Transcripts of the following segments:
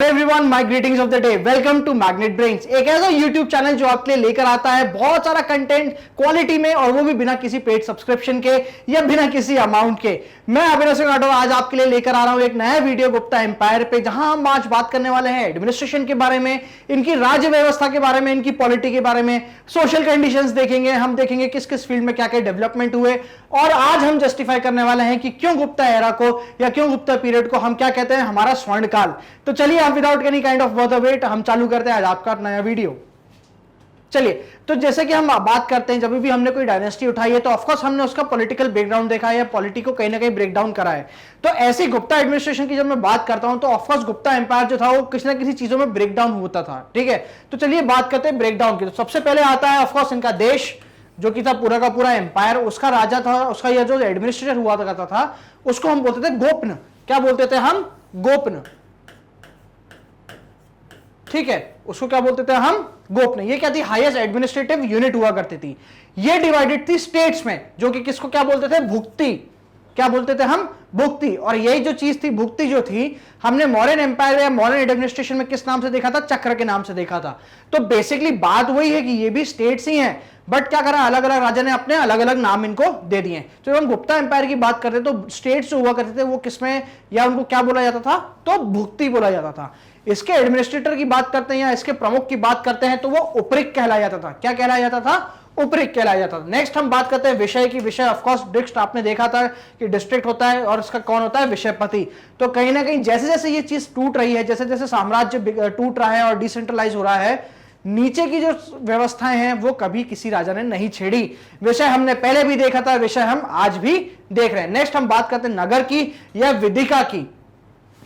Everyone, my greetings of the day. Welcome to Magnet Brains, एक ऐसा YouTube channel जो आपके लिए लेकर आता है बहुत सारा कंटेंट क्वालिटी में, और वो भी बिना किसी पेड सब्सक्रिप्शन के या बिना किसी अमाउंट के। मैं अभिनव सिंह राठौर आज आपके लिए लेकर आ रहा हूं एक नया वीडियो गुप्ता एम्पायर पे, जहां हम आज बात करने वाले हैं एडमिनिस्ट्रेशन के बारे में, इनकी राज्य व्यवस्था के बारे में, इनकी पॉलिटी के बारे में, सोशल कंडीशंस देखेंगे, हम देखेंगे किस किस फील्ड में क्या क्या डेवलपमेंट हुए, और आज हम जस्टिफाई करने वाले हैं कि क्यों गुप्ता एरा को या क्यों गुप्ता पीरियड को हम क्या कहते हैं, हमारा स्वर्ण काल। तो चलिए without any kind of birth weight हम चालू करते हैं आज आपका नया वीडियो। चलिए, तो जैसे कि हम बात करते हैं, जब भी हमने कोई डायनेस्टी उठाई है तो ऑफकोर्स हमने उसका पॉलिटिकल बैकग्राउंड देखा है या पॉलिटी को कहीं ना कहीं ब्रेक डाउन करा है। तो ऐसी गुप्ता एडमिनिस्ट्रेशन की जब मैं बात करता हूं तो ऑफकोर्स गुप्ता एम्पायर जो था वो किसी ना किसी चीजों में ब्रेक डाउन होता था। ठीक है, तो चलिए बात करते हैं ब्रेक डाउन की। तो सबसे पहले आता है ऑफकोर्स इनका देश, जो कि था पूरा का पूरा एम्पायर, उसका राजा था, उसका यह जो एडमिनिस्ट्रेटर हुआ करता था उसको हम बोलते थे गोपन। क्या बोलते थे हम? गोपन। ठीक है, उसको क्या बोलते थे हम? गोपन। ये क्या थी? हाईएस्ट एडमिनिस्ट्रेटिव यूनिट हुआ करती थी। ये डिवाइडेड थी स्टेट्स में, जो कि किसको क्या बोलते थे? भुक्ति। क्या बोलते थे हम? भुक्ति। और यही जो चीज थी, भुक्ति जो थी, हमने मौर्यन एम्पायर या मौर्यन एडमिनिस्ट्रेशन में किस नाम से देखा था? चक्र के नाम से देखा था। तो बेसिकली बात वही है कि ये भी स्टेट्स ही हैं, बट क्या करा, अलग अलग राजा ने अपने अलग अलग नाम इनको दे दिए। तो जब हम गुप्ता एम्पायर की बात करते तो स्टेट्स जो हुआ करते थे वो किसमें, या उनको क्या बोला जाता था? तो भुक्ति बोला जाता था। इसके एडमिनिस्ट्रेटर की बात करते हैं या इसके प्रमुख की बात करते हैं तो वो उपरिक कहलाया जाता था। क्या कहलाया जाता था? उपरिक कहलाया जाता था। नेक्स्ट हम बात करते हैं विषय की। विषय ऑफकोर्स डिस्ट्रिक्ट आपने देखा था कि डिस्ट्रिक्ट होता है और इसका कौन होता है? विषयपति। तो कहीं ना कहीं जैसे जैसे ये चीज टूट रही है, जैसे जैसे साम्राज्य टूट रहा है और डिसेंट्रलाइज हो रहा है, नीचे की जो व्यवस्थाएं हैं वो कभी किसी राजा ने नहीं छेड़ी। विषय हमने पहले भी देखा था, विषय हम आज भी देख रहे हैं। नेक्स्ट हम बात करते हैं नगर की या विदिका की।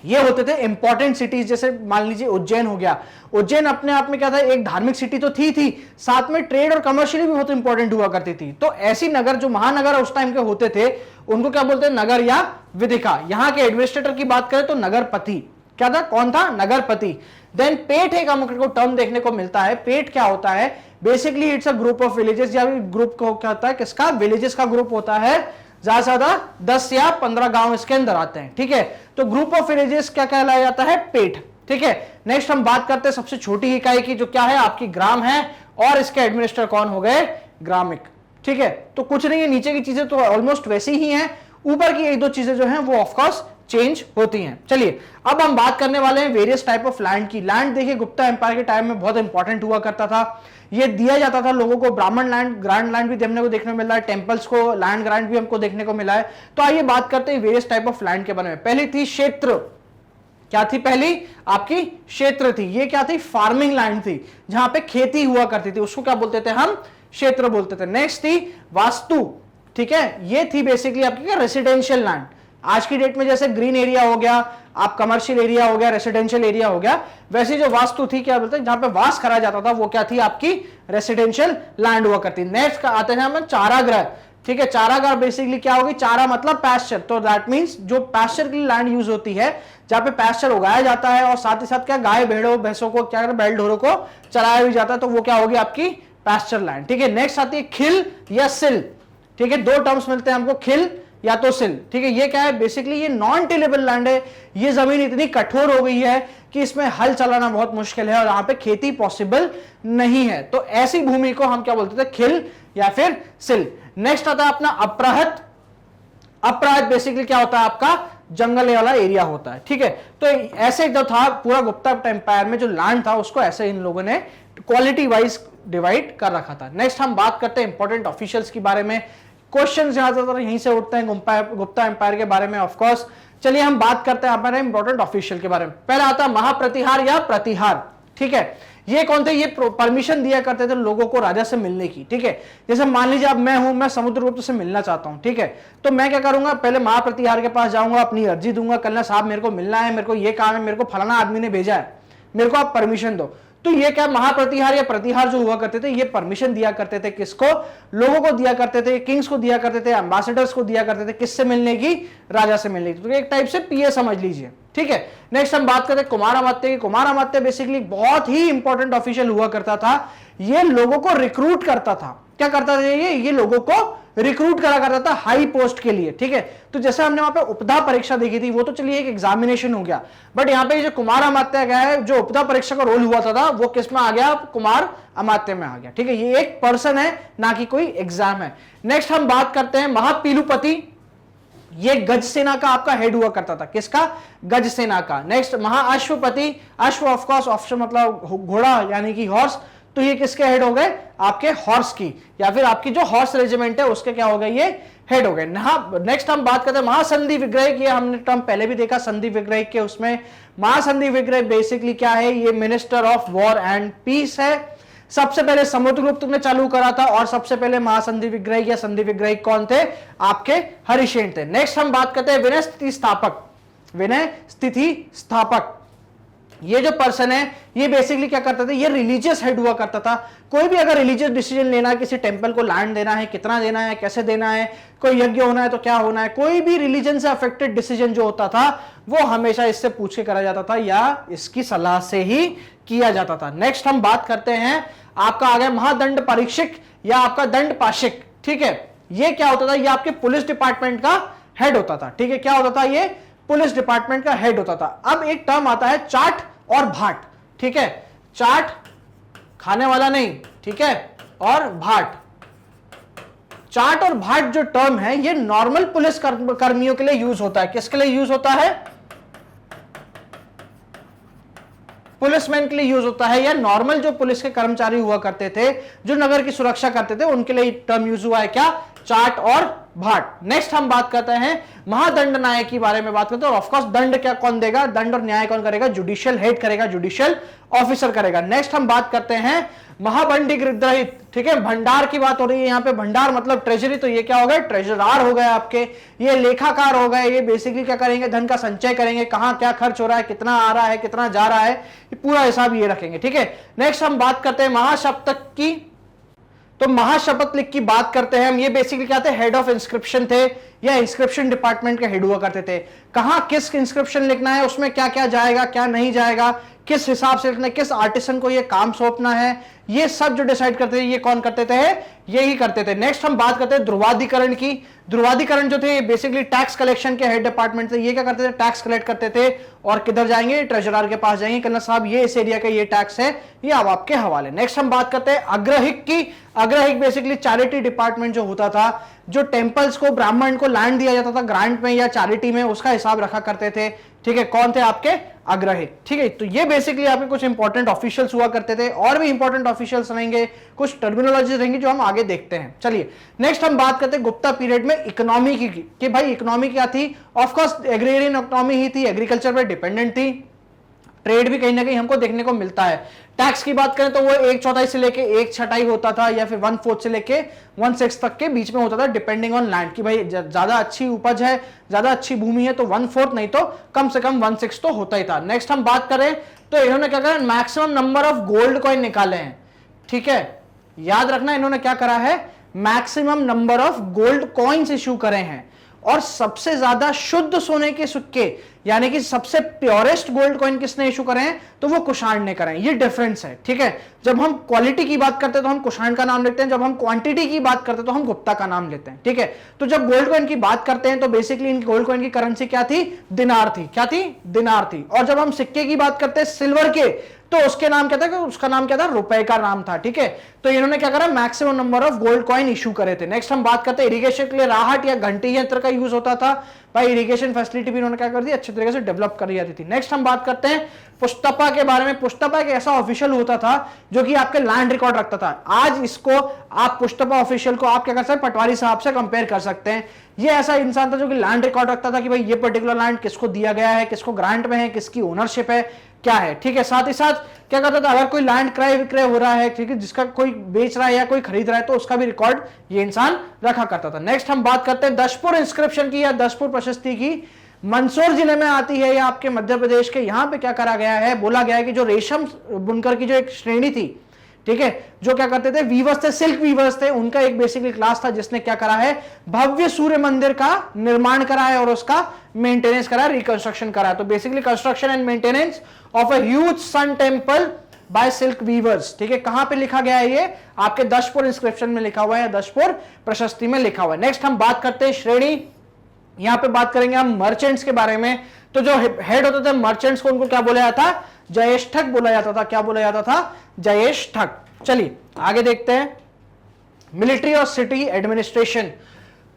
ये होते थे इंपॉर्टेंट सिटीज, जैसे मान लीजिए उज्जैन हो गया। उज्जैन अपने आप में क्या था? एक धार्मिक सिटी तो थी, साथ में ट्रेड और कमर्शियली भी बहुत इंपॉर्टेंट हुआ करती थी। तो ऐसी नगर जो महानगर उस टाइम के होते थे उनको क्या बोलते हैं? नगर या विदिका। यहां के एडमिनिस्ट्रेटर की बात करें तो नगरपति। क्या था? कौन था? नगरपति। देन पेट एक हमको टर्म देखने को मिलता है। पेट क्या होता है? Basically it's a group of villages, या ग्रुप को क्या होता है? किसका? विलेजेस का ग्रुप होता है। ज्यादा से ज्यादा 10 या 15 गांव इसके अंदर आते हैं। ठीक है, तो ग्रुप ऑफ विलेजेस क्या कहलाया जाता है? पेट। ठीक है, नेक्स्ट हम बात करते हैं सबसे छोटी इकाई की, जो क्या है? आपकी ग्राम है, और इसके एडमिनिस्ट्रेटर कौन हो गए? ग्रामिक। ठीक है, तो कुछ नहीं है, नीचे की चीजें तो ऑलमोस्ट वैसी ही हैं, ऊपर की एक दो चीजें जो हैं वो ऑफकोर्स चेंज होती हैं। चलिए अब हम बात करने वाले हैं वेरियस टाइप ऑफ लैंड की। लैंड देखिए गुप्ता एम्पायर के टाइम में बहुत इंपॉर्टेंट हुआ करता था। ये दिया जाता था लोगों को। ब्राह्मण लैंड, ग्रांड लैंड भी हमने को देखने को मिल रहा है, टेंपल्स को लैंड ग्रांट भी हमको देखने को मिला है। तो आइए बात करते हैं वेरियस टाइप ऑफ लैंड के बारे में। पहली थी क्षेत्र। क्या थी पहली? आपकी क्षेत्र थी। ये क्या थी? फार्मिंग लैंड थी, जहां पे खेती हुआ करती थी, उसको क्या बोलते थे हम? क्षेत्र बोलते थे। नेक्स्ट थी वास्तु। ठीक है, ये थी बेसिकली आपकी क्या? Residential land. आज की डेट में जैसे ग्रीन एरिया हो गया, आप कमर्शियल एरिया हो गया, रेसिडेंशियल एरिया हो गया, वैसे जो वास्तु थी, क्या बोलते हैं, जहां पे वास करा जाता था, वो क्या थी? आपकी रेसिडेंशियल लैंड हुआ करती। नेक्स्ट आते हैं हम चारागाह। ठीक है, चारागाह बेसिकली क्या होगी? चारा मतलब पैस्चर, तो दैट मींस जो पैस्चर की लैंड यूज होती है, जहां पे पैस्चर उगाया जाता है और साथ ही साथ क्या गाय भेड़ों भैंसों को क्या बैल ढोरों को चराया भी जाता है, तो वो क्या होगी? आपकी पैस्चर लैंड। ठीक है, नेक्स्ट आती है खिल या सिल। ठीक है, दो टर्म्स मिलते हैं हमको, खिल या तो सिल। ठीक है, ये क्या है? बेसिकली ये नॉन टिलेबल लैंड है। ये जमीन इतनी कठोर हो गई है कि इसमें हल चलाना बहुत मुश्किल है और यहाँ पे खेती पॉसिबल नहीं है। तो ऐसी भूमि को हम क्या बोलते थे? खिल या फिर सिल। नेक्स्ट आता है अपना अपराहत। अपराहत बेसिकली क्या होता है? आपका जंगल वाला एरिया होता है। ठीक है, तो ऐसे जो था पूरा गुप्ता एम्पायर में जो लैंड था उसको ऐसे इन लोगों ने क्वालिटी वाइज डिवाइड कर रखा था। नेक्स्ट हम बात करते हैं इंपॉर्टेंट ऑफिशियल्स के बारे में। क्वेश्चन ज्यादातर यहीं से उठते हैं गुप्ता एम्पायर के बारे में ऑफकोर्स। चलिए हम बात करते हैं हमारे इंपॉर्टेंट ऑफिशियल के बारे में। पहला आता है महाप्रतिहार या प्रतिहार। ठीक है, ये कौन थे? ये परमिशन दिया करते थे लोगों को राजा से मिलने की। ठीक है, जैसे मान लीजिए अब मैं हूं, मैं समुद्रगुप्त से मिलना चाहता हूं। ठीक है, तो मैं क्या करूंगा? पहले महाप्रतिहार के पास जाऊंगा, अपनी अर्जी दूंगा, कल साहब मेरे को मिलना है, मेरे को ये काम है, मेरे को फलाना आदमी ने भेजा है, मेरे को आप परमिशन दो। तो ये क्या महाप्रतिहार या प्रतिहार जो हुआ करते थे, ये परमिशन दिया करते थे किसको? लोगों को दिया करते थे, किंग्स को दिया करते थे, एम्बेसडर्स को दिया करते थे। किससे मिलने की? राजा से मिलने की। तो एक टाइप से पीए समझ लीजिए। ठीक है, नेक्स्ट हम बात करते हैं कुमारामात्य की। कुमारामात्य बेसिकली बहुत ही इंपॉर्टेंट ऑफिशियल हुआ करता था। ये लोगों को रिक्रूट करता था। क्या करता था? ये लोगों को रिक्रूट करा करता था हाई पोस्ट के लिए, ठीक है। तो जैसे हमने वहां पे उपधा परीक्षा देखी थी, वो तो चलिए एक एग्जामिनेशन हो गया, बट यहाँ पे जो कुमार अमात्य गया है, जो उपधा परीक्षा का रोल हुआ था वो किस में आ गया, कुमार अमात्य में आ गया, ठीक है। ये एक पर्सन है, ना कि कोई एग्जाम है। नेक्स्ट हम बात करते हैं महापीलुपति, ये गज सेना का आपका हेड हुआ करता था, किसका, गज सेना का। नेक्स्ट महाअश्वपति, अश्व ऑफ कोर्स, ऑप्शन मतलब घोड़ा यानी कि हॉर्स, तो ये किसके हेड हो गए, आपके हॉर्स की, या फिर आपकी जो हॉर्स रेजिमेंट है उसके क्या हो गए, ये हेड हो गए। नेक्स्ट हम बात करते हैं महासंधि विग्रह की, हमने टर्म पहले भी देखा संधि विग्रह के, उसमें महासंधि विग्रह बेसिकली क्या है, ये minister of war and peace है। सबसे पहले समुद्रगुप्त ने चालू करा था, और सबसे पहले महासंधि विग्रह या संधि विग्रह कौन थे, आपके हरिसेन थे। नेक्स्ट हम बात करते हैं विनय स्थिति स्थापक, विनय स्थिति स्थापक, ये जो पर्सन है ये बेसिकली क्या करता था, ये रिलीजियस हेड हुआ करता था। कोई भी अगर रिलीजियस डिसीजन लेना है, किसी टेंपल को लैंड देना है, कितना देना है, कैसे देना है, कोई यज्ञ होना है तो क्या होना है, कोई भी रिलीजन से अफेक्टेड डिसीजन जो होता था वो हमेशा इससे पूछ के करा जाता था या इसकी सलाह से ही किया जाता था। नेक्स्ट हम बात करते हैं, आपका आ गया महादंड परीक्षक या आपका दंड पाशिक, ठीक है। ये क्या होता था, ये आपके पुलिस डिपार्टमेंट का हेड होता था, ठीक है। क्या होता था, ये पुलिस डिपार्टमेंट का हेड होता था। अब एक टर्म आता है चाट और भाट, ठीक है। चाट खाने वाला नहीं, ठीक है, और भाट, चाट और भाट जो टर्म है ये नॉर्मल पुलिस कर्मियों के लिए यूज होता है। किसके लिए यूज होता है, पुलिसमैन के लिए यूज होता है, या नॉर्मल जो पुलिस के कर्मचारी हुआ करते थे, जो नगर की सुरक्षा करते थे, उनके लिए टर्म यूज हुआ है क्या, चाट और भाट। नेक्स्ट हम बात करते हैं महादंड न्याय के बारे में बात करते हैं, और ऑफकोर्स दंड क्या कौन देगा, दंड और न्याय कौन करेगा, जुडिशियल हेड करेगा, जुडिशियल ऑफिसर करेगा। नेक्स्ट हम बात करते हैं महाभंडी गृहहित, ठीक है। भंडार की बात हो रही है यहाँ पे, भंडार मतलब ट्रेजरी, तो ये क्या हो गए, ट्रेजरार हो गए आपके, ये लेखाकार हो गए। ये बेसिकली क्या करेंगे, धन का संचय करेंगे, कहां क्या खर्च हो रहा है, कितना आ रहा है, कितना जा रहा है, ये पूरा हिसाब ये रखेंगे, ठीक है। नेक्स्ट हम बात करते हैं महाशपथ की, तो महाशपथ लिख की बात करते हैं हम। ये बेसिकली क्या थे, हेड ऑफ इंस्क्रिप्शन थे, या इंस्क्रिप्शन डिपार्टमेंट के हेड हुआ करते थे। कहां किस इंस्क्रिप्शन लिखना है, उसमें क्या क्या जाएगा, क्या नहीं जाएगा, किस हिसाब से लिखना है, किस आर्टिसन को ये काम सौंपना है, ये सब जो डिसाइड करते थे, ये कौन करते थे, यही करते थे। नेक्स्ट हम बात करते हैं ध्रुवाधिकरण की। ध्रुवाधिकरण जो थे बेसिकली टैक्स कलेक्शन के हेड डिपार्टमेंट थे। ये क्या करते थे, टैक्स कलेक्ट करते थे, और किधर जाएंगे, ट्रेजरर के पास जाएंगे, कहना साहब ये इस एरिया का ये टैक्स है, ये अब आपके हवाले। नेक्स्ट हम बात करते हैं अग्रहिक की। अग्रहिक बेसिकली चैरिटी डिपार्टमेंट जो होता था, जो टेंपल्स को, ब्राह्मण को लैंड दिया जाता था ग्रांट में या चैरिटी में, उसका हिसाब रखा करते थे, ठीक है। कौन थे, आपके अग्रहिक, ठीक है। तो ये बेसिकली आपके कुछ इंपॉर्टेंट ऑफिशियल्स हुआ करते थे, और भी इंपॉर्टेंट ऑफिशियल्स रहेंगे, कुछ टर्मिनोलॉजी रहेंगी जो हम आगे देखते हैं। चलिए नेक्स्ट हम बात करते हैं गुप्ता पीरियड में इकोनॉमी की, कि भाई इकोनॉमी क्या थी, ऑफ कोर्स एग्रेरियन इकोनॉमी ही थी, एग्रीकल्चर पर डिपेंडेंट थी। ट्रेड भी कहीं ना कहीं हमको देखने को मिलता है। टैक्स की बात करें तो वो 1/4 से लेके 1/6 होता था, या फिर 1/4 से लेके 1/6 तक के बीच में होता था, डिपेंडिंग ऑन लैंड, कि भाई ज्यादा अच्छी उपज है, ज्यादा अच्छी भूमि है तो 1/4 नहीं तो कम से कम 1/6 तो होता ही था। नेक्स्ट हम बात करें तो इन्होंने क्या करा, maximum number of gold coin निकाले हैं, ठीक है। याद रखना इन्होंने क्या करा है, maximum number of gold coins issue करे हैं, और सबसे ज्यादा शुद्ध सोने के सिक्के यानी कि सबसे प्योरेस्ट गोल्ड कॉइन किसने इशू करे हैं, तो वो कुषाण ने करे हैं। ये डिफरेंस है, ठीक है। जब हम क्वालिटी की बात करते हैं तो हम कुषाण का नाम लेते हैं, जब हम क्वांटिटी की बात करते हैं तो हम गुप्ता का नाम लेते हैं, ठीक है। तो जब गोल्ड कॉइन की बात करते हैं तो बेसिकली इन गोल्ड कॉइन की करेंसी क्या थी, दिनार थी। क्या थी, दिनार थी। और जब हम सिक्के की बात करते हैं सिल्वर के, तो उसके नाम क्या था, उसका नाम क्या था, रुपए का नाम था, ठीक है। तो इन्होंने क्या करा, maximum number of gold coin issue करे थे। नेक्स्ट हम बात करते हैं इरिगेशन के लिए राहट या घंटी यंत्र का यूज होता था। भाई इरिगेशन फैसिलिटी भी इन्होंने क्या कर दी, अच्छे तरीके से डेवलप कर जाती थी। नेक्स्ट हम बात करते हैं पुष्तपा के बारे में। पुष्तपा एक ऐसा ऑफिशियल होता था जो कि आपके लैंड रिकॉर्ड रखता था। आज इसको आप पुष्तपा ऑफिशियल को आप क्या कर सकते हैं, पटवारी साहब से कंपेयर कर सकते हैं। ये ऐसा इंसान था जो कि लैंड रिकॉर्ड रखता था कि भाई ये पर्टिकुलर लैंड किसको दिया गया है, किसको ग्रांट में है, किसकी ओनरशिप है, क्या है, ठीक है। साथ ही साथ क्या करता था, अगर कोई लैंड क्रय विक्रय हो रहा है, ठीक है, जिसका कोई बेच रहा है या कोई खरीद रहा है, तो उसका भी रिकॉर्ड ये इंसान रखा करता था। नेक्स्ट हम बात करते हैं दशपुर इंस्क्रिप्शन की या दशपुर प्रशस्ति की। मंदसौर जिले में आती है या आपके मध्य प्रदेश के। यहां पे क्या करा गया है, बोला गया है कि जो रेशम बुनकर की जो एक श्रेणी थी, ठीक है, जो क्या करते थे, वीवर्स थे, सिल्क वीवर्स थे, उनका एक बेसिकली क्लास था जिसने क्या करा है, भव्य सूर्य मंदिर का निर्माण करा है और उसका मेंटेनेंस करा है, रिकंस्ट्रक्शन करा है। तो basically construction and maintenance of a huge sun temple by silk weavers. ठीक है, कहां पे लिखा गया है ये? आपके दशपुर इंस्क्रिप्शन में लिखा हुआ है, दशपुर प्रशस्ति में लिखा हुआ है। नेक्स्ट हम बात करते हैं श्रेणी, यहां पे बात करेंगे हम मर्चेंट्स के बारे में। तो जो हेड होते थे मर्चेंट्स को, उनको क्या बोला जाता था? जयेष्ठक बोला जाता था। क्या बोला जाता था? जयेष्ठक। चलिए आगे देखते हैं, मिलिट्री और सिटी एडमिनिस्ट्रेशन।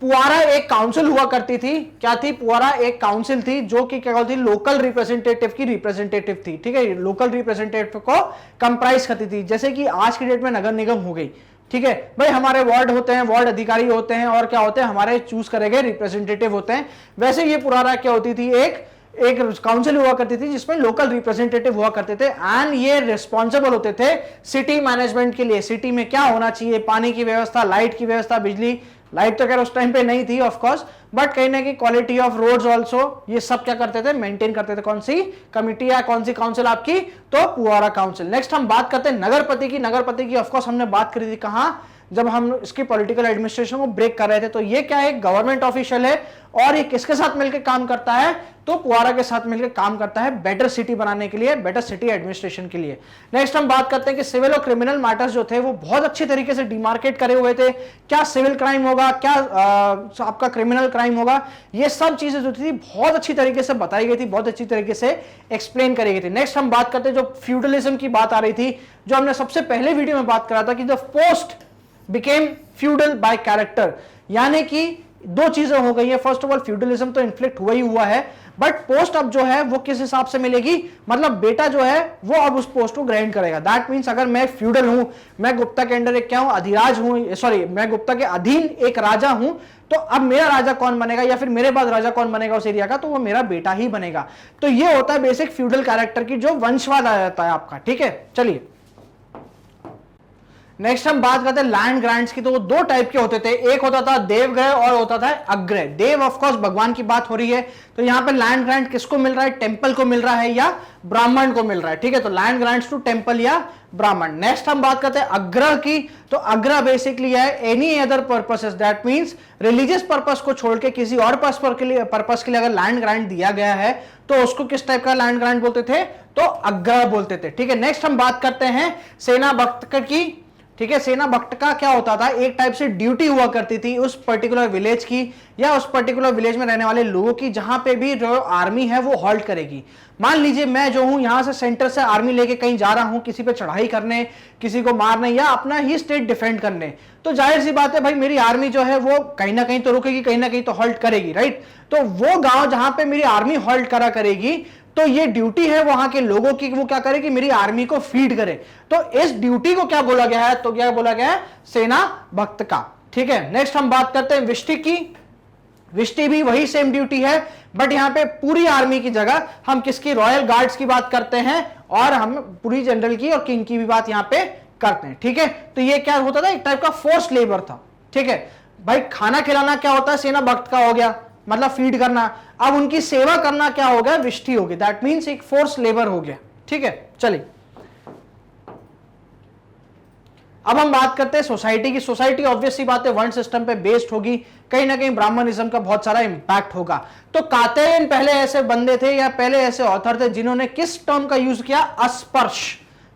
पुआरा एक काउंसिल हुआ करती थी। क्या थी? पुआरा एक काउंसिल थी जो कि क्या होती थी? लोकल रिप्रेजेंटेटिव की रिप्रेजेंटेटिव थी। ठीक है, लोकल रिप्रेजेंटेटिव को कंप्राइज करती थी, जैसे कि आज की डेट में नगर निगम हो गई। ठीक है भाई, हमारे वार्ड होते हैं, वार्ड अधिकारी होते हैं, और क्या होते हैं? हमारे चूज करे गए रिप्रेजेंटेटिव होते हैं। वैसे ये पुराना क्या होती थी? एक काउंसिल हुआ करती थी जिसमें लोकल रिप्रेजेंटेटिव हुआ करते थे, एंड ये रिस्पॉन्सिबल होते थे सिटी मैनेजमेंट के लिए। सिटी में क्या होना चाहिए? पानी की व्यवस्था, लाइट की व्यवस्था, बिजली, लाइट तो खैर उस टाइम पे नहीं थी ऑफ कोर्स, बट कहीं ना कहीं क्वालिटी ऑफ रोड्स ऑल्सो, ये सब क्या करते थे? मेंटेन करते थे। कौन सी कमिटी या कौन सी काउंसिल आपकी? तो पुआरा काउंसिल। नेक्स्ट हम बात करते हैं नगरपति की। नगरपति की ऑफ कोर्स हमने बात करी थी कहां? जब हम इसकी पॉलिटिकल एडमिनिस्ट्रेशन को ब्रेक कर रहे थे। तो ये क्या है? गवर्नमेंट ऑफिशियल है, और ये किसके साथ मिलकर काम करता है? तो पुआरा के साथ मिलकर काम करता है बेटर सिटी बनाने के लिए, बेटर सिटी एडमिनिस्ट्रेशन के लिए। नेक्स्ट हम बात करते हैं कि सिविल और क्रिमिनल मैटर्स जो थे वो बहुत अच्छी तरीके से डिमार्केट करे हुए थे। क्या सिविल क्राइम होगा, क्या आपका क्रिमिनल क्राइम होगा, ये सब चीजें जो थी बहुत अच्छी तरीके से बताई गई थी, बहुत अच्छी तरीके से एक्सप्लेन करी गई थी। नेक्स्ट हम बात करते हैं, जो फ्यूडलिज्म की बात आ रही थी, जो हमने सबसे पहले वीडियो में बात करा था कि the post became feudal by character, यानी कि दो चीजें हो गई है। फर्स्ट ऑफ ऑल फ्यूडलिज्म तो इन्फ्लिक्ट हुआ ही हुआ है, बट पोस्ट अब जो है वो किस हिसाब से मिलेगी? मतलब बेटा जो है वो अब उस पोस्ट को ग्रहण करेगा। दैट मींस अगर मैं फ्यूडल हूं, मैं गुप्ता के अंडर एक क्या हूं? अधिराज हूं, सॉरी मैं गुप्ता के अधीन एक राजा हूं, तो अब मेरा राजा कौन बनेगा, या फिर मेरे बाद राजा कौन बनेगा उस एरिया का? तो वो मेरा बेटा ही बनेगा। तो ये होता है बेसिक फ्यूडल कैरेक्टर की जो वंशवाद आ जाता है आपका। ठीक है, चलिए नेक्स्ट हम बात करते हैं लैंड ग्रांट्स की। तो वो दो टाइप के होते थे, एक होता था देवग्रह और होता था अग्रह। देव ऑफ कोर्स भगवान की बात हो रही है, तो यहां पे लैंड ग्रांट किसको मिल रहा है? टेंपल को मिल रहा है या ब्राह्मण को मिल रहा है। ठीक है, तो लैंड ग्रांट्स टू टेंपल या ब्राह्मण। नेक्स्ट हम बात करते हैं अग्रह की। तो अग्रह बेसिकली है any other purposes, that means religious purpose को छोड़ के किसी और पर्पस के लिए अगर लैंड ग्रांट दिया गया है तो उसको किस टाइप का लैंड ग्रांट बोलते थे? तो अग्रह बोलते थे। ठीक है, नेक्स्ट हम बात करते हैं सेना भक्त की। ठीक है, सेना भक्त का क्या होता था? एक टाइप से ड्यूटी हुआ करती थी उस पर्टिकुलर विलेज की या उस पर्टिकुलर विलेज में रहने वाले लोगों की, जहां पे भी जो आर्मी है वो हॉल्ट करेगी। मान लीजिए मैं जो हूं यहां से सेंटर से आर्मी लेके कहीं जा रहा हूं किसी पे चढ़ाई करने, किसी को मारने या अपना ही स्टेट डिफेंड करने, तो जाहिर सी बात है भाई मेरी आर्मी जो है वो कहीं ना कहीं तो रुकेगी, कहीं ना कहीं तो हॉल्ट करेगी, राइट? तो वो गांव जहां पे मेरी आर्मी हॉल्ट करा करेगी, तो ये ड्यूटी है वहां के लोगों की, वो क्या करे कि मेरी आर्मी को फीड करे। तो इस ड्यूटी को क्या बोला गया है? तो क्या बोला गया है? सेना भक्त का। ठीक है, नेक्स्ट हम बात करते हैं विष्टि की। विष्टि भी वही सेम ड्यूटी है, बट यहां पे पूरी आर्मी की जगह हम किसकी? रॉयल गार्ड्स की बात करते हैं, और हम पूरी जनरल की और किंग की भी बात यहां पे करते हैं। ठीक है, तो ये क्या होता था? एक टाइप का फोर्स लेबर था। ठीक है भाई, खाना खिलाना क्या होता है? सेना भक्त का हो गया, मतलब फीड करना। अब उनकी सेवा करना क्या हो गया? विष्टि हो गई। दैट मींस एक फोर्स लेबर हो गया। ठीक है, चलिए अब हम बात करते हैं सोसाइटी की। सोसाइटी ऑब्वियस सी बात है वर्ण सिस्टम पे बेस्ड होगी, कहीं ना कहीं ब्राह्मणिज्म का बहुत सारा इंपैक्ट होगा। तो कात्यायन पहले ऐसे बंदे थे या पहले ऐसे ऑथर थे जिन्होंने किस टर्म का यूज किया? अस्पर्श,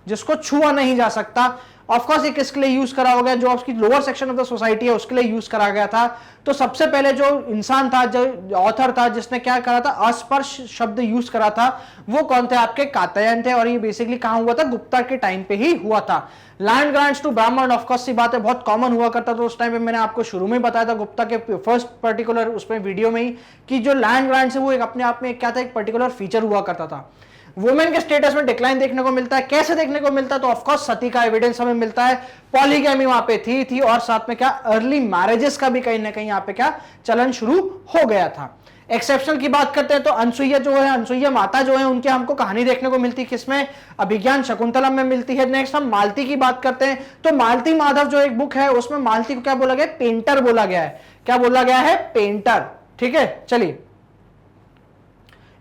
जिसको छुआ नहीं जा सकता। ऑफकोर्स ये किसके लिए यूज करा होगा? जो उसकी lower section of the society है उसके लिए यूज करा गया था। तो सबसे पहले जो इंसान था, जो ऑथर था, जिसने क्या करा था? अस्पर्श शब्द यूज करा था, वो कौन थे? आपके कात्यायन थे। और ये बेसिकली कहां हुआ था? गुप्ता के टाइम पे ही हुआ था। लैंड ग्रांट्स टू ब्राह्मण ऑफकोर्स सी बात है बहुत कॉमन हुआ करता था उस टाइम पे। मैंने आपको शुरू में बताया था गुप्ता के फर्स्ट पर्टिकुलर उसमें वीडियो में ही कि जो लैंड ग्रांट्स है वो एक अपने आप में क्या था? एक पर्टिकुलर फीचर हुआ करता था। वुमेन के स्टेटस में डिक्लाइन देखने को मिलता है। कैसे देखने को मिलता है? तो ऑफकोर्स सती का एविडेंस हमें मिलता है, पॉलीगैमी वहां पे थी और साथ में क्या अर्ली मैरिजेस का भी कहीं ना कहीं यहाँ पे क्या चलन शुरू हो गया था। एक्सेप्शनल की बात करते हैं तो अनसुईया जो है, अनसुईया माता जो है, उनकी हमको कहानी देखने को मिलती है किसमें? अभिज्ञान शकुंतलम में मिलती है। नेक्स्ट हम मालती की बात करते हैं तो मालती माधव जो एक बुक है उसमें मालती को क्या बोला गया? पेंटर बोला गया है। क्या बोला गया है? पेंटर। ठीक है, चलिए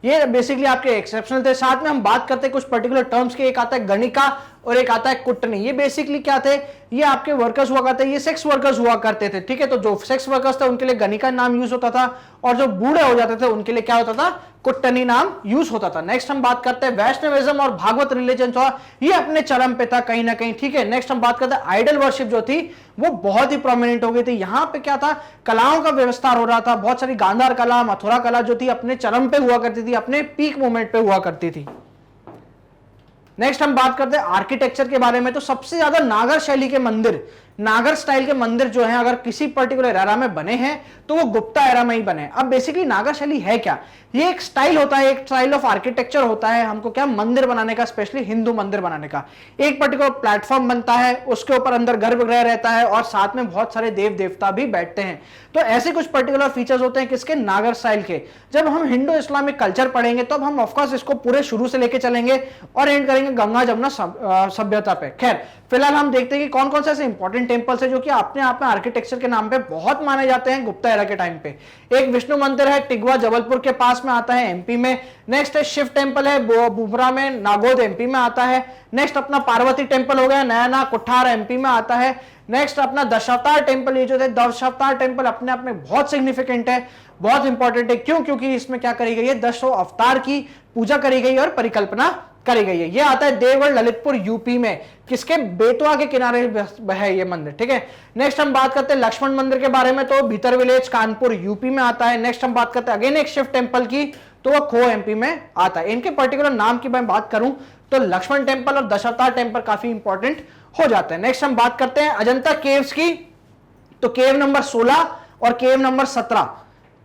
ये बेसिकली आपके एक्सेप्शनल थे। साथ में हम बात करते हैं कुछ पर्टिकुलर टर्म्स की। एक आता है गणिका और एक आता है कुटनी। ये बेसिकली क्या थे, ये आपके वर्कर्स हुआ करते, ये सेक्स वर्कर्स हुआ करते थे, ठीक है। तो जो सेक्स वर्कर्स थे उनके लिए गणिका नाम यूज होता था, और जो बूढ़े हो जाते थे उनके लिए क्या होता था, कुट्टनी नाम यूज होता था। नेक्स्ट हम बात करते हैं वैष्णविज्म और भागवत रिलीजन था, ये अपने चरम पे था कहीं ना कहीं, ठीक है। नेक्स्ट हम बात करते हैं आइडल वर्शिप जो थी वो बहुत ही प्रोमिनेंट हो गई थी। यहां पे क्या था, कलाओं का विस्तार हो रहा था, बहुत सारी गांधार कला, मथुरा कला जो थी अपने चरम पे हुआ करती थी, अपने पीक मोमेंट पे हुआ करती थी। नेक्स्ट हम बात करते हैं आर्किटेक्चर के बारे में। तो सबसे ज्यादा नागर शैली के मंदिर, नागर स्टाइल के मंदिर जो हैं अगर किसी पर्टिकुलर एरा में बने हैं तो वो गुप्ता एरा में ही बने। अब बेसिकली नागर शैली है क्या, ये एक स्टाइल होता है, एक स्टाइल ऑफ आर्किटेक्चर होता है हमको क्या, मंदिर बनाने का, स्पेशली हिंदू मंदिर बनाने का। एक पर्टिकुलर प्लेटफॉर्म बनता है, उसके ऊपर अंदर गर्भगृह रहता है और साथ में बहुत सारे देव देवता भी बैठते हैं। तो ऐसे कुछ पर्टिकुलर फीचर्स होते हैं किसके, नागर स्टाइल के। जब हम हिंदू इस्लामिक कल्चर पढ़ेंगे तो हम ऑफकोर्स इसको पूरे शुरू से लेके चलेंगे और एंड करेंगे गंगा जमुना सभ्यता पे। खैर फिलहाल हम देखते हैं कि कौन कौन से ऐसे इंपॉर्टेंट टेम्पल्स है जो कि अपने आप में आर्किटेक्चर के नाम पे बहुत माने जाते हैं गुप्ता एरा के टाइम पे। एक विष्णु मंदिर है टिगवा जबलपुर के पास में आता है एमपी में। नेक्स्ट है शिव टेम्पल है बुबरा में, नागोद एमपी में आता है। नेक्स्ट अपना पार्वती टेम्पल हो गया नयना कुठार एमपी में आता है। नेक्स्ट अपना दशावतार टेम्पल, ये जो है दशावतार टेम्पल अपने आप में बहुत सिग्निफिकेंट है, बहुत इंपॉर्टेंट है। क्यों, क्योंकि इसमें क्या करी गई है, 10 अवतार की पूजा करी गई और परिकल्पना करी गई है। ये आता है देवगढ़ ललितपुर यूपी में, किसके, बेतवा के किनारे है ये मंदिर, ठीक है। नेक्स्ट हम बात करते हैं लक्ष्मण मंदिर के बारे में, तो भीतर विलेज कानपुर यूपी में आता है। नेक्स्ट हम बात करते हैं अगेन एक शिव टेम्पल की, तो वो खो एमपी में आता है। इनके पर्टिकुलर नाम की मैं बात करूं तो लक्ष्मण टेम्पल और दशावतार टेम्पल काफी इंपॉर्टेंट हो जाते हैं। नेक्स्ट हम बात करते हैं अजंता केव्स की, तो केव नंबर 16 और केव नंबर 17,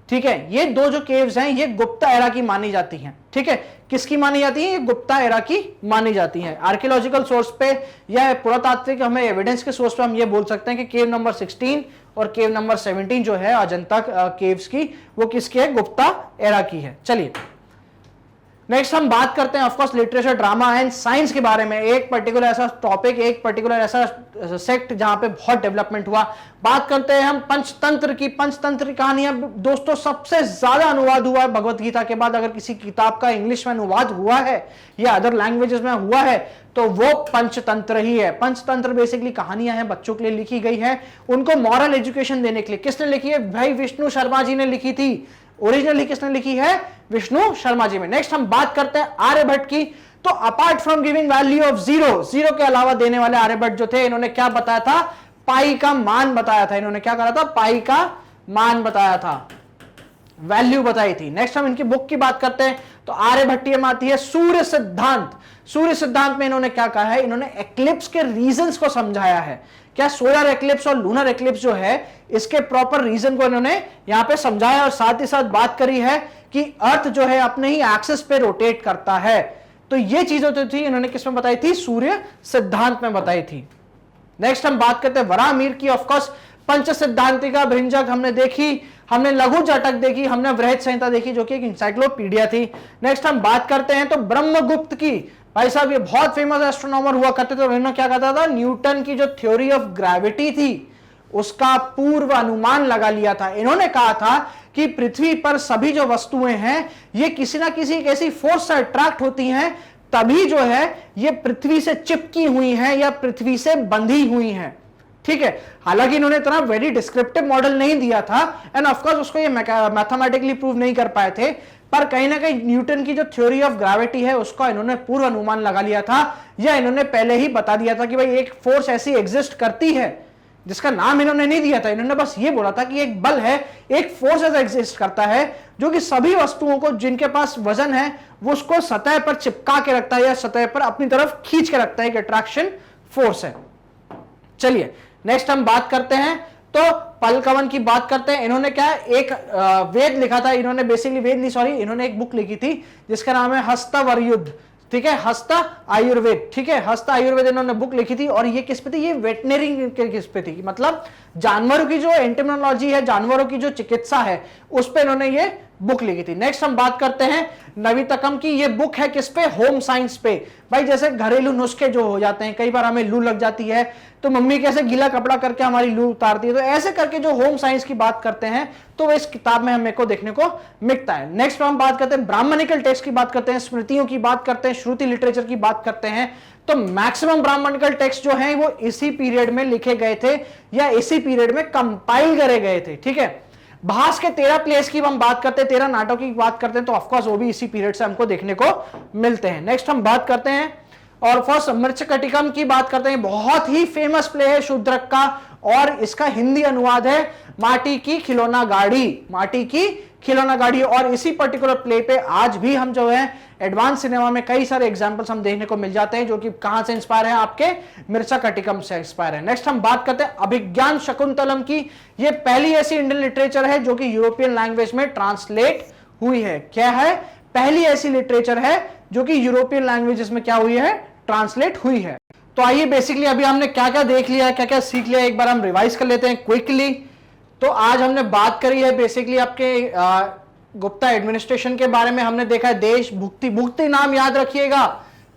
ठीक है। ये दो जो केव्स हैं ये गुप्ता एरा की मानी जाती हैं, ठीक है। किसकी मानी जाती है, ये गुप्ता एरा की मानी जाती हैं। आर्कियोलॉजिकल सोर्स पे या पुरातात्विक हमें एविडेंस के सोर्स पे हम ये बोल सकते हैं कि केव नंबर 16 और केव नंबर 17 जो है अजंता केव्स की, वो किसकी है, गुप्ता एरा की है। चलिए नेक्स्ट हम बात करते हैं of course literature, drama and science के बारे में। एक पर्टिकुलर ऐसा टॉपिक, एक पर्टिकुलर ऐसा सेक्ट जहां पे बहुत डेवलपमेंट हुआ। बात करते हैं हम पंचतंत्र की। पंचतंत्र की कहानियां दोस्तों सबसे ज्यादा अनुवाद हुआ है भगवत गीता के बाद, अगर किसी किताब का इंग्लिश में अनुवाद हुआ है या अदर लैंग्वेजेस में हुआ है तो वो पंचतंत्र ही है। पंचतंत्र बेसिकली कहानियां हैं, बच्चों के लिए लिखी गई है, उनको मॉरल एजुकेशन देने के लिए। किसने लिखी है भाई, विष्णु शर्मा जी ने लिखी थी। ओरिजिनली किसने लिखी है, विष्णु शर्मा जी में। नेक्स्ट हम बात करते हैं आर्यभट्ट की, तो apart from giving value of zero के अलावा देने वाले आर्यभट्ट जो थे, इन्होंने क्या बताया था, पाई का मान बताया था। इन्होंने क्या करा था, पाई का मान बताया था, वैल्यू बताई थी। नेक्स्ट हम इनकी बुक की बात करते हैं तो आर्यभट्टीय में आती है सूर्य सिद्धांत। सूर्य सिद्धांत में इन्होंने क्या कहा है, इन्होंने एक्लिप्स के रीजंस को समझाया है। क्या सोलर एक्लिप्स और लूनर एक्लिप्स जो है इसके प्रॉपर रीजन को इन्होंने यहां पे समझाया, और साथ ही साथ बात करी है कि अर्थ जो है अपने ही एक्सिस पे रोटेट करता है। तो ये चीजें जो थी इन्होंने किसमें बताई थी, सूर्य सिद्धांत में बताई थी। नेक्स्ट हम बात करते हैं वराहमिहिर की। ऑफकोर्स पंच सिद्धांतिका भृंजक हमने देखी, हमने लघु जाटक देखी, हमने वृहत संहिता देखी जो कि एक इंसाइक्लोपीडिया थी। नेक्स्ट हम बात करते हैं तो ब्रह्मगुप्त की। भाई साहब ये बहुत फेमस एस्ट्रोनॉमर हुआ करते थे, उन्होंने क्या कहता था, न्यूटन की जो थ्योरी ऑफ ग्रेविटी थी उसका पूर्व अनुमान लगा लिया था। इन्होंने कहा था कि पृथ्वी पर सभी जो वस्तुएं हैं ये किसी ना किसी एक ऐसी फोर्स से अट्रैक्ट होती हैं, तभी जो है ये पृथ्वी से चिपकी हुई हैं या पृथ्वी से बंधी हुई हैं, ठीक है। हालांकि इन्होंने इतना वेरी डिस्क्रिप्टिव मॉडल नहीं दिया था एंड ऑफ कोर्स उसको ये मैथमेटिकली प्रूव नहीं कर पाए थे, पर कहीं ना कहीं न्यूटन की जो थ्योरी ऑफ ग्रेविटी है उसका इन्होंने पूर्व अनुमान लगा लिया था, या इन्होंने पहले ही बता दिया था कि भाई एक फोर्स ऐसी एग्जिस्ट करती है, जिसका नाम इन्होंने नहीं दिया था। इन्होंने बस ये बोला था कि एक बल है, एक फोर्स ऐसा एग्जिस्ट करता है जो कि सभी वस्तुओं को जिनके पास वजन है वो उसको सतह पर चिपका के रखता है या सतह पर अपनी तरफ खींच के रखता है, एक अट्रैक्शन फोर्स है। चलिए नेक्स्ट हम बात करते हैं तो पलकवन की बात करते हैं। इन्होंने क्या एक वेद लिखा था, इन्होंने बेसिकली वेद नहीं सॉरी इन्होंने एक बुक लिखी थी जिसका नाम है हस्तवरयुद्ध, ठीक है, हस्त आयुर्वेद, ठीक है, हस्त आयुर्वेद इन्होंने बुक लिखी थी। और ये किस पे थी, ये वेटनरी के किस पे थी, मतलब जानवरों की जो एंटोमोलॉजी है, जानवरों की जो चिकित्सा है उस पे इन्होंने ये बुक लिखी थी। नेक्स्ट हम बात करते हैं नवीतकम की। ये बुक है किस पे? होम साइंस पे। भाई जैसे घरेलू नुस्खे जो हो जाते हैं, कई बार हमें लू लग जाती है तो मम्मी कैसे गीला कपड़ा करके हमारी लू उतारती है, तो ऐसे करके जो होम साइंस की बात करते हैं तो इस किताब में हमें को देखने को मिलता है। नेक्स्ट हम बात करते हैं ब्राह्मणिकल टेक्स्ट की बात करते हैं, स्मृतियों की बात करते हैं, श्रुति लिटरेचर की बात करते हैं। तो मैक्सिमम ब्राह्मणिकल टेक्स्ट जो हैं वो इसी पीरियड में लिखे गए थे या इसी पीरियड में कंपाइल करे गए थे। ठीक है, भास के 13 प्लेस की हम बात करते हैं, 13 नाटकों की बात करते हैं, तो ऑफकोर्स वो भी इसी पीरियड से हमको देखने को मिलते हैं। नेक्स्ट हम बात करते हैं और फर्स्ट मृच्छकटिकम की बात करते हैं। बहुत ही फेमस प्ले है शूद्रक का और इसका हिंदी अनुवाद है माटी की खिलौना गाड़ी, माटी की खिलौना गाड़ी। और इसी पर्टिकुलर प्ले पे आज भी हम जो है एडवांस सिनेमा में कई सारे एग्जांपल्स हम देखने को मिल जाते हैं जो कि कहां से इंस्पायर है? आपके मृच्छकटिकम से इंस्पायर है। नेक्स्ट हम बात करते हैं अभिज्ञान शकुंतलम की। ये पहली ऐसी इंडियन लिटरेचर है जो कि यूरोपियन लैंग्वेज में ट्रांसलेट हुई है। क्या है? पहली ऐसी लिटरेचर है जो कि यूरोपियन लैंग्वेजेस में क्या हुई है? ट्रांसलेट हुई है। तो आइए बेसिकली अभी हमने क्या क्या देख लिया, क्या क्या सीख लिया, एक बार हम रिवाइज कर लेते हैं क्विकली। तो आज हमने बात करी है बेसिकली आपके गुप्ता एडमिनिस्ट्रेशन के बारे में। हमने देखा है देश भुक्ति, भुक्ति नाम याद रखिएगा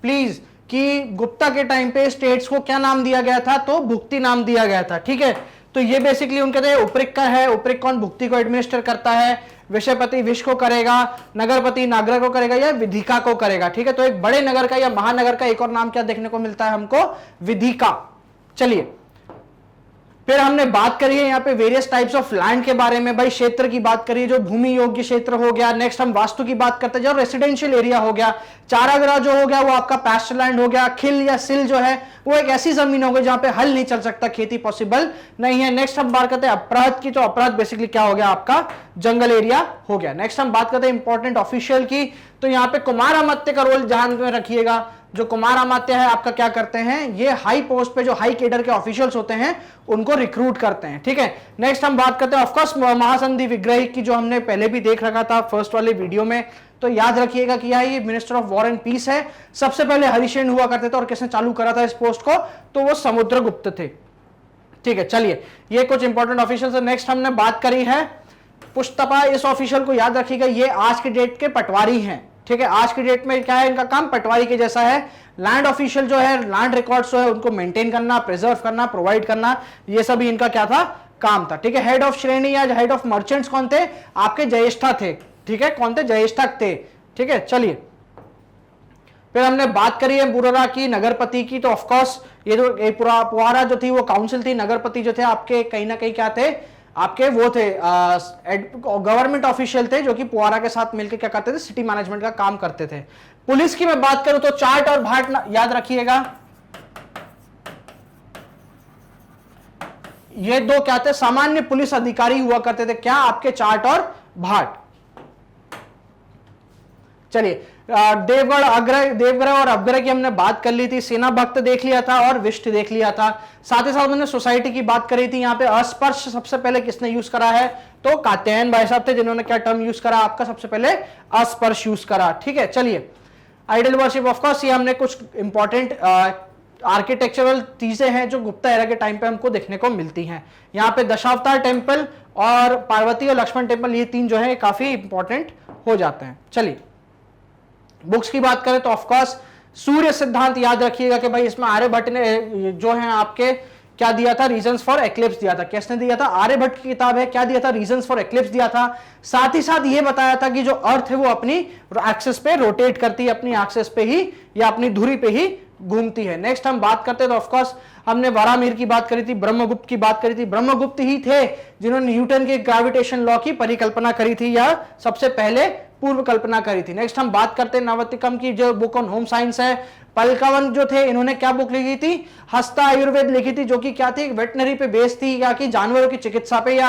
प्लीज कि गुप्ता के टाइम पे स्टेट्स को क्या नाम दिया गया था? तो भुक्ति नाम दिया गया था। ठीक है, तो ये बेसिकली उनके थे उपरिक का है, उपरिक कौन भुक्ति को एडमिनिस्टर करता है, विषयपति विष को करेगा, नगरपति नागर को करेगा या विधिका को करेगा। ठीक है, तो एक बड़े नगर का या महानगर का एक और नाम क्या देखने को मिलता है हमको? विधिका। चलिए, फिर हमने बात करी है यहाँ पे वेरियस टाइप्स ऑफ लैंड के बारे में। भाई क्षेत्र की बात करिए जो भूमि योग्य क्षेत्र हो गया। नेक्स्ट हम वास्तु की बात करते हैं जो रेसिडेंशियल एरिया हो गया। चारागाह जो हो गया वो आपका पैस्चर लैंड हो गया। खिल या सिल जो है वो एक ऐसी जमीन हो गई जहां पे हल नहीं चल सकता, खेती पॉसिबल नहीं है। नेक्स्ट हम बात करते हैं अपराध की। तो अपराध बेसिकली क्या हो गया? आपका जंगल एरिया हो गया। नेक्स्ट हम बात करते हैं इंपॉर्टेंट ऑफिशियल की। तो यहाँ पे कुमार अमात्य का रोल ध्यान में रखिएगा। जो कुमार अमात्य है आपका क्या करते हैं? ये हाई पोस्ट पे जो हाई केडर के ऑफिशियल्स होते हैं उनको रिक्रूट करते हैं। ठीक है, नेक्स्ट हम बात करते हैं ऑफकोर्स महासंधि विग्रह की, जो हमने पहले भी देख रखा था फर्स्ट वाले वीडियो में। तो याद रखिएगा कि ये minister of war and peace है। सबसे पहले हरिसेन हुआ करते थे और किसने चालू करा था इस पोस्ट को? तो वो समुद्रगुप्त थे। ठीक है, चलिए ये कुछ इंपॉर्टेंट ऑफिशियल्स है। नेक्स्ट हमने बात करी है पुष्तपा। इस ऑफिशियल को याद रखिएगा, ये आज के डेट के पटवारी हैं। ठीक है, आज की डेट में क्या है इनका काम? पटवारी के जैसा है। लैंड ऑफिशियल जो है, लैंड रिकॉर्ड्स जो है उनको मेंटेन करना, प्रिजर्व करना, प्रोवाइड करना, ये सब इनका क्या था? काम था। ठीक है, हेड ऑफ श्रेणी या हेड ऑफ मर्चेंट्स कौन थे? आपके ज्येष्ठा थे। ठीक है, कौन थे? ज्येष्ठक थे। ठीक है, चलिए फिर हमने बात करी है पुररा की, नगरपति की। तो ऑफकोर्स ये जो पुआरा जो थी वो काउंसिल थी। नगरपति जो थे आपके कहीं ना कहीं क्या थे? आपके वो थे गवर्नमेंट ऑफिशियल थे जो कि पुआरा के साथ मिलकर क्या करते थे? सिटी मैनेजमेंट का काम करते थे। पुलिस की मैं बात करूं तो चार्ट और भाट याद रखिएगा, ये दो क्या थे? सामान्य पुलिस अधिकारी हुआ करते थे। क्या? आपके चार्ट और भाट। चलिए, देवगढ़ और अवग्रह की हमने बात कर ली थी। सेना भक्त देख लिया था और विष्ट देख लिया था। साथ ही साथ हमने सोसाइटी की बात करी थी। यहाँ पे अस्पर्श सबसे पहले किसने यूज करा है? तो कात्यायन भाई साहब थे जिन्होंने क्या टर्म यूज करा? आपका सबसे पहले अस्पर्श यूज करा। ठीक है, चलिए आइडल वर्शिप ऑफकोर्स ये हमने कुछ इंपॉर्टेंट आर्किटेक्चरल चीजें हैं जो गुप्ता एरा के टाइम पे हमको देखने को मिलती हैं। यहाँ पे दशावतार टेम्पल और पार्वती और लक्ष्मण टेम्पल, ये तीन जो है काफी इंपॉर्टेंट हो जाते हैं। चलिए बुक्स की बात करें तो ऑफकोर्स सूर्य सिद्धांत याद रखिएगा कि भाई इसमें आर्यभट्ट ने जो है आपके क्या दिया था? रीजंस फॉर एक्लिप्स दिया था। किसने दिया था? आर्यभट्ट की किताब है। क्या दिया था? रीजंस फॉर एक्लिप्स दिया था। साथ ही साथ ये बताया था कि जो अर्थ है वो अपनी एक्सिस पे रोटेट करती है, अपनी एक्सिस पे ही या अपनी धुरी पे ही घूमती है। नेक्स्ट हम बात करते हैं तो ऑफकोर्स हमने वारामिर की बात करी थी, ब्रह्मगुप्त की बात करी थी। ब्रह्मगुप्त ही थे जिन्होंने न्यूटन के ग्रेविटेशन लॉ की परिकल्पना करी थी या सबसे पहले पूर्व कल्पना करी थी। नेक्स्ट हम बात करते हैं नवतिकम की, जो बुक ऑन होम साइंस है। पलकवन जो थे इन्होंने क्या बुक लिखी थी? हस्ता आयुर्वेद लिखी थी, जो कि क्या थी? वेटनरी पे बेस्ड थी, या कि जानवरों की चिकित्सा पे या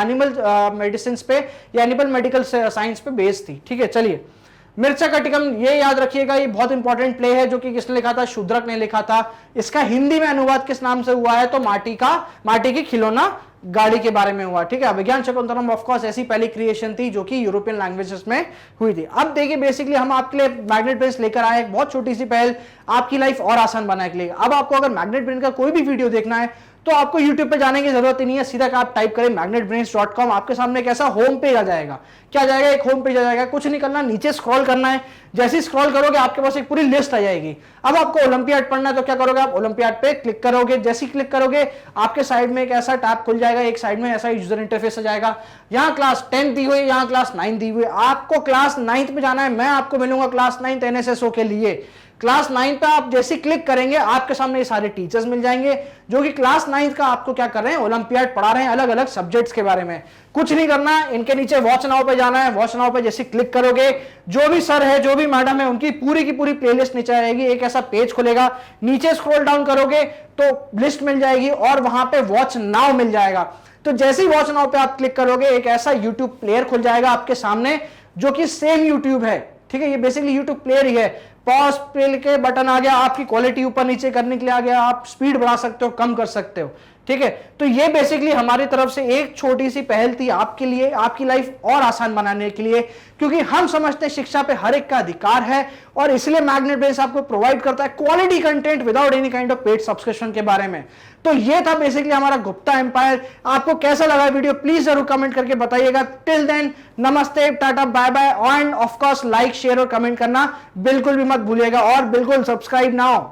एनिमल मेडिसिन पे या एनिमल मेडिकल साइंस पे बेस्ड थी। ठीक है, चलिए मृच्छकटिकम ये याद रखिएगा, ये बहुत इंपॉर्टेंट प्ले है जो कि किसने लिखा था? शूद्रक ने लिखा था। इसका हिंदी में अनुवाद किस नाम से हुआ है? तो माटी की खिलौना गाड़ी के बारे में हुआ। ठीक है, अभिज्ञान शकुंतलम ऑफ कोर्स ऐसी पहली क्रिएशन थी जो कि यूरोपियन लैंग्वेजेस में हुई थी। अब देखिए बेसिकली हम आपके लिए मैग्नेट प्रिंट्स लेकर आए, एक बहुत छोटी सी पहल आपकी लाइफ और आसान बनाने के लिए। अब आपको अगर मैग्नेट प्रिंट का कोई भी वीडियो देखना है तो आपको YouTube पे जाने की जरूरत ही नहीं है, सीधा आप टाइप करें magnetbrains.com, आपके सामने कैसा होम पेज आ जाएगा। क्या आ जाएगा? एक होम पेज आ जाएगा। कुछ नहीं करना, नीचे स्क्रॉल करना है। जैसे ही स्क्रॉल करोगे आपके पास एक पूरी लिस्ट आ जाएगी। अब आपको ओलंपियाड पढ़ना है तो क्या करोगे? आप ओलंपियाड पे क्लिक करोगे। जैसे ही क्लिक करोगे आपके साइड में एक ऐसा टैब खुल जाएगा, एक साइड में ऐसा यूजर इंटरफेस आ जाएगा। यहाँ क्लास 10 दी हुई, यहाँ क्लास 9 दी हुई। आपको क्लास 9 पे जाना है, मैं आपको मिलूंगा क्लास 9 NSSO के लिए। क्लास 9 पे आप जैसे क्लिक करेंगे आपके सामने ये सारे टीचर्स मिल जाएंगे जो कि क्लास 9 का आपको क्या कर रहे हैं? ओलंपियाड पढ़ा रहे हैं, अलग अलग सब्जेक्ट्स के बारे में। कुछ नहीं करना है, इनके नीचे वॉच नाउ पे जाना है। वॉच नाउ पे जैसे क्लिक करोगे जो भी सर है, जो भी मैडम है, उनकी पूरी की पूरी प्लेलिस्ट नीचे आएगी। एक ऐसा पेज खुलेगा, नीचे स्क्रॉल डाउन करोगे तो लिस्ट मिल जाएगी और वहां पे वॉच नाउ मिल जाएगा। तो जैसे ही वॉच नाउ पे आप क्लिक करोगे एक ऐसा यूट्यूब प्लेयर खुल जाएगा आपके सामने जो कि सेम यूट्यूब है। ठीक है, ये बेसिकली यूट्यूब प्लेयर ही है। पॉज प्ले के बटन आ गया, आपकी क्वालिटी ऊपर नीचे करने के लिए आ गया, आप स्पीड बढ़ा सकते हो, कम कर सकते हो। ठीक है, तो ये बेसिकली हमारी तरफ से एक छोटी सी पहल थी आपके लिए, आपकी लाइफ और आसान बनाने के लिए, क्योंकि हम समझते हैं शिक्षा पे हर एक का अधिकार है और इसलिए मैग्नेट ब्रेन्स आपको प्रोवाइड करता है quality content without any kind of paid subscription के बारे में। तो ये था बेसिकली हमारा गुप्ता एम्पायर। आपको कैसा लगा वीडियो प्लीज जरूर कमेंट करके बताइएगा। टिल देन नमस्ते, tata, bye bye, and of course like, share और कमेंट करना बिल्कुल भी मत भूलिएगा और बिल्कुल सब्सक्राइब नाउ।